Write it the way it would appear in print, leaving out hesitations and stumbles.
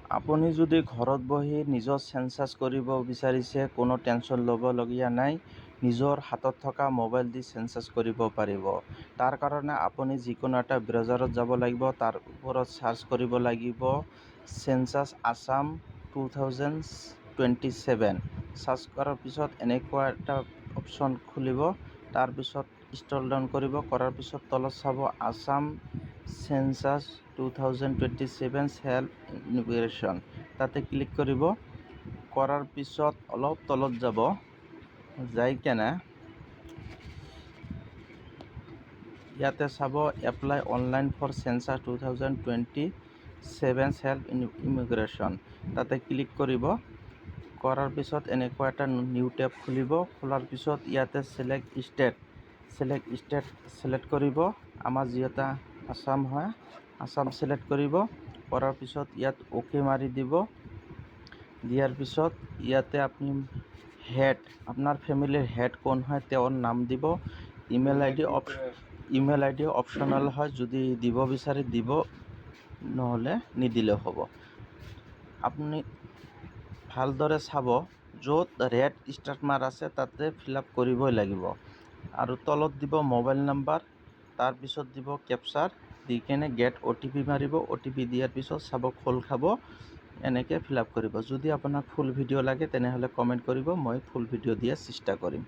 আপুনি যদি ঘৰত বহি নিজৰ চেঞ্চাছ কৰিব বিচাৰিছে, কোনো টেনশ্যন ল'বলগীয়া নাই। নিজৰ হাতত থকা মোবাইল দি চেঞ্চাছ কৰিব পাৰিব। তাৰ কাৰণে আপুনি যিকোনো এটা ব্ৰাউজাৰত যাব লাগিব, তাৰ ওপৰত চাৰ্চ কৰিব লাগিব চেঞ্চাছ আছাম 2027। চাৰ্চ কৰাৰ পিছত এনেকুৱা এটা অপশ্যন খুলিব। তাৰপিছত স্ক্ৰল ডাউন কৰিব, কৰাৰ পিছত তলত চাব আছাম চেঞ্চাছ 2027 সেল্ফ ইনোগ্ৰেশ্যন। তাতে ক্লিক কৰিব। কৰাৰ পিছত অলপ তলত যাব, যাই কেনে ইয়াতে চাব apply online for census 2027 self immigration. তাতে ক্লিক কৰিব। কৰাৰ পিছত এনেকুৱা এটা নিউ টেব খুলিব। খোলাৰ পিছত ইয়াতে চিলেক্ট ষ্টেট চিলেক্ট কৰিব। আমাৰ যিহেতু আছাম হয়, আছাম চিলেক্ট কৰিব। কৰাৰ পিছত ইয়াত অ'কে মাৰি দিব। দিয়াৰ পিছত ইয়াতে আপুনি আপোনাৰ ফেমিলিৰ হেড কোন হয় তেওঁৰ নাম দিব। ইমেইল আই ডি অপশ্যনেল হয়, যদি দিব বিচাৰে দিব, নহ'লে নিদিলেও হ'ব। আপুনি ভালদৰে চাব, য'ত ৰেড ষ্টাৰ মাৰ্ক আছে তাতে ফিল আপ কৰিবই লাগিব। আৰু তলত দিব মোবাইল নাম্বাৰ, তাৰপিছত দিব কেপচাৰ, দি কেনে গেট OTP মাৰিব। OTP দিয়াৰ পিছত চাব খোল খাব। এনেকৈ ফিল আপ কৰিব। যদি আপোনাক ফুল ভিডিঅ' লাগে তেনেহ'লে কমেণ্ট কৰিব, মই ফুল ভিডিঅ' দিয়াৰ চেষ্টা কৰিম।